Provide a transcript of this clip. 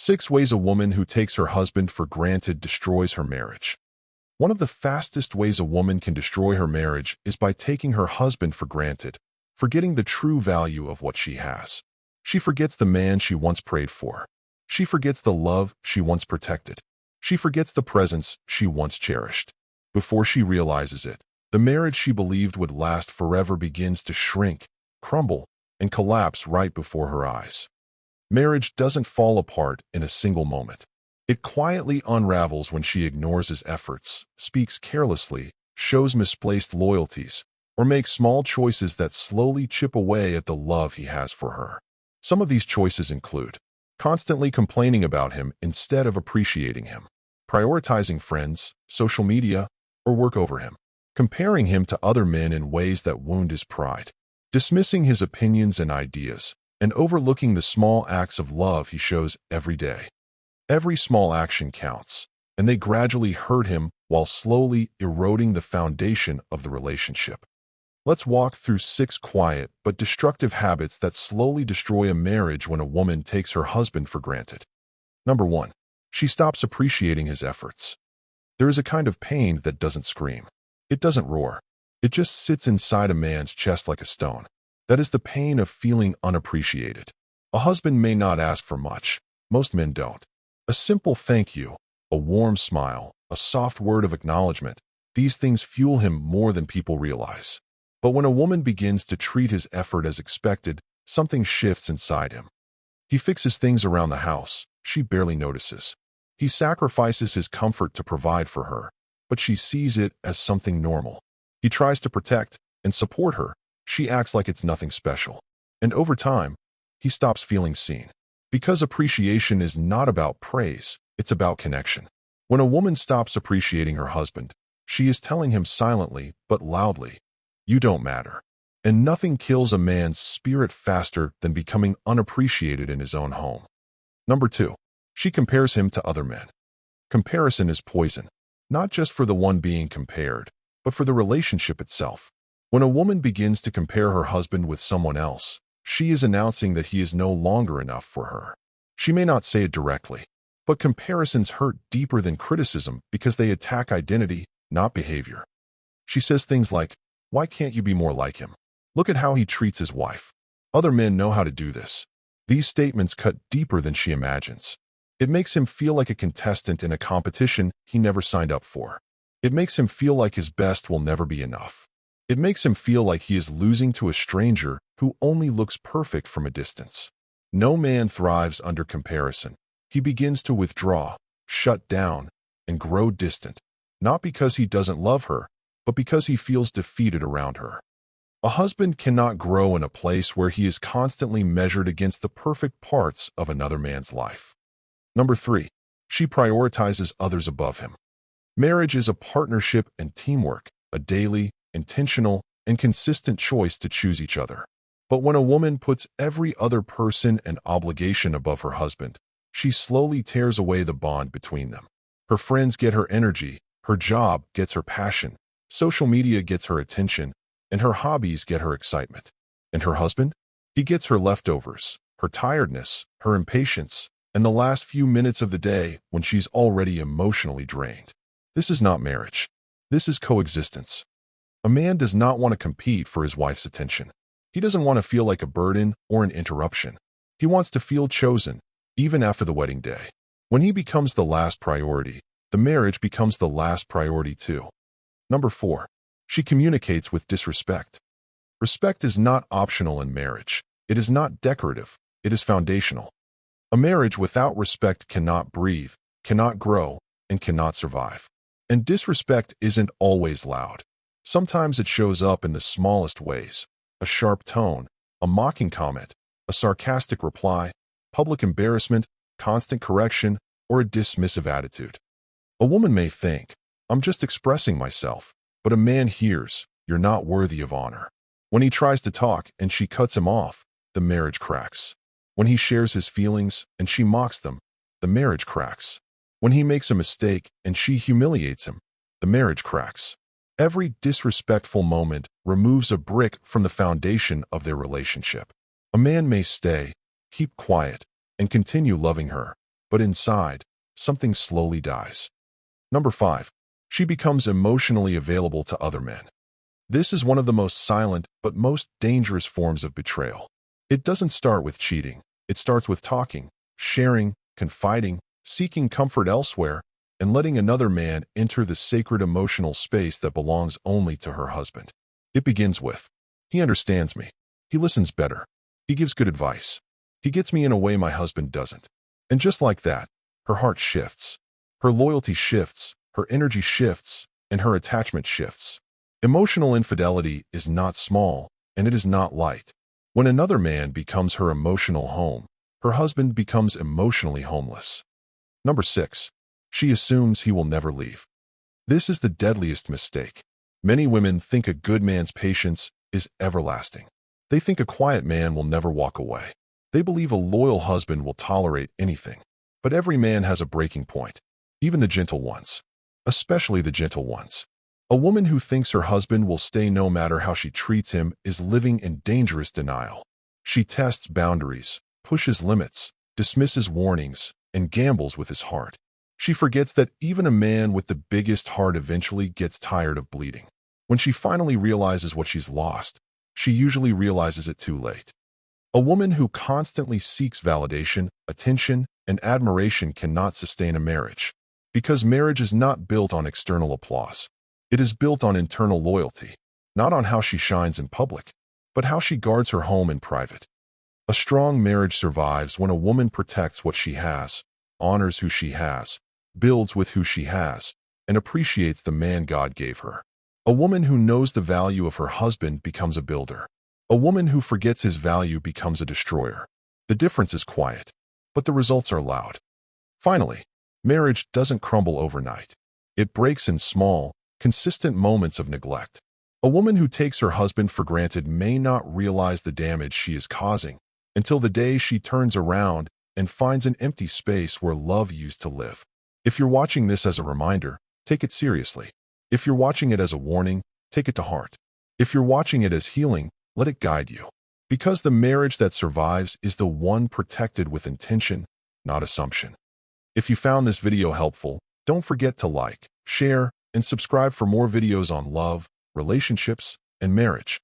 6 ways a woman who takes her husband for granted destroys her marriage. One of the fastest ways a woman can destroy her marriage is by taking her husband for granted, forgetting the true value of what she has. She forgets the man she once prayed for. She forgets the love she once protected. She forgets the presence she once cherished. Before she realizes it, the marriage she believed would last forever begins to shrink, crumble, and collapse right before her eyes. Marriage doesn't fall apart in a single moment. It quietly unravels when she ignores his efforts, speaks carelessly, shows misplaced loyalties, or makes small choices that slowly chip away at the love he has for her. Some of these choices include constantly complaining about him instead of appreciating him, prioritizing friends, social media, or work over him, comparing him to other men in ways that wound his pride, dismissing his opinions and ideas, and overlooking the small acts of love he shows every day. Every small action counts, and they gradually hurt him while slowly eroding the foundation of the relationship. Let's walk through 6 quiet but destructive habits that slowly destroy a marriage when a woman takes her husband for granted. Number 1. She stops appreciating his efforts. There is a kind of pain that doesn't scream. It doesn't roar. It just sits inside a man's chest like a stone. That is the pain of feeling unappreciated. A husband may not ask for much. Most men don't. A simple thank you, a warm smile, a soft word of acknowledgement, these things fuel him more than people realize. But when a woman begins to treat his effort as expected, something shifts inside him. He fixes things around the house. She barely notices. He sacrifices his comfort to provide for her, but she sees it as something normal. He tries to protect and support her. She acts like it's nothing special. And over time, he stops feeling seen. Because appreciation is not about praise, it's about connection. When a woman stops appreciating her husband, she is telling him silently but loudly, "You don't matter." And nothing kills a man's spirit faster than becoming unappreciated in his own home. Number 2. She compares him to other men. Comparison is poison, not just for the one being compared, but for the relationship itself. When a woman begins to compare her husband with someone else, she is announcing that he is no longer enough for her. She may not say it directly, but comparisons hurt deeper than criticism because they attack identity, not behavior. She says things like, "Why can't you be more like him? Look at how he treats his wife. Other men know how to do this." These statements cut deeper than she imagines. It makes him feel like a contestant in a competition he never signed up for. It makes him feel like his best will never be enough. It makes him feel like he is losing to a stranger who only looks perfect from a distance. No man thrives under comparison. He begins to withdraw, shut down, and grow distant, not because he doesn't love her, but because he feels defeated around her. A husband cannot grow in a place where he is constantly measured against the perfect parts of another man's life. Number 3. She prioritizes others above him. Marriage is a partnership and teamwork, a daily, intentional, and consistent choice to choose each other. But when a woman puts every other person and obligation above her husband, she slowly tears away the bond between them. Her friends get her energy, her job gets her passion, social media gets her attention, and her hobbies get her excitement. And her husband? He gets her leftovers, her tiredness, her impatience, and the last few minutes of the day when she's already emotionally drained. This is not marriage. This is coexistence. A man does not want to compete for his wife's attention. He doesn't want to feel like a burden or an interruption. He wants to feel chosen, even after the wedding day. When he becomes the last priority, the marriage becomes the last priority too. Number 4. She communicates with disrespect. Respect is not optional in marriage. It is not decorative. It is foundational. A marriage without respect cannot breathe, cannot grow, and cannot survive. And disrespect isn't always loud. Sometimes it shows up in the smallest ways: a sharp tone, a mocking comment, a sarcastic reply, public embarrassment, constant correction, or a dismissive attitude. A woman may think, "I'm just expressing myself," but a man hears, "You're not worthy of honor." When he tries to talk and she cuts him off, the marriage cracks. When he shares his feelings and she mocks them, the marriage cracks. When he makes a mistake and she humiliates him, the marriage cracks. Every disrespectful moment removes a brick from the foundation of their relationship. A man may stay, keep quiet, and continue loving her, but inside, something slowly dies. Number 5. She becomes emotionally available to other men. This is one of the most silent but most dangerous forms of betrayal. It doesn't start with cheating. It starts with talking, sharing, confiding, seeking comfort elsewhere, and letting another man enter the sacred emotional space that belongs only to her husband. It begins with, "He understands me. He listens better. He gives good advice. He gets me in a way my husband doesn't." And just like that, her heart shifts. Her loyalty shifts, her energy shifts, and her attachment shifts. Emotional infidelity is not small, and it is not light. When another man becomes her emotional home, her husband becomes emotionally homeless. Number 6. She assumes he will never leave. This is the deadliest mistake. Many women think a good man's patience is everlasting. They think a quiet man will never walk away. They believe a loyal husband will tolerate anything. But every man has a breaking point, even the gentle ones, especially the gentle ones. A woman who thinks her husband will stay no matter how she treats him is living in dangerous denial. She tests boundaries, pushes limits, dismisses warnings, and gambles with his heart. She forgets that even a man with the biggest heart eventually gets tired of bleeding. When she finally realizes what she's lost, she usually realizes it too late. A woman who constantly seeks validation, attention, and admiration cannot sustain a marriage, because marriage is not built on external applause. It is built on internal loyalty, not on how she shines in public, but how she guards her home in private. A strong marriage survives when a woman protects what she has, honors who she has, builds with who she has, and appreciates the man God gave her. A woman who knows the value of her husband becomes a builder. A woman who forgets his value becomes a destroyer. The difference is quiet, but the results are loud. Finally, marriage doesn't crumble overnight. It breaks in small, consistent moments of neglect. A woman who takes her husband for granted may not realize the damage she is causing until the day she turns around and finds an empty space where love used to live. If you're watching this as a reminder, take it seriously. If you're watching it as a warning, take it to heart. If you're watching it as healing, let it guide you. Because the marriage that survives is the one protected with intention, not assumption. If you found this video helpful, don't forget to like, share, and subscribe for more videos on love, relationships, and marriage.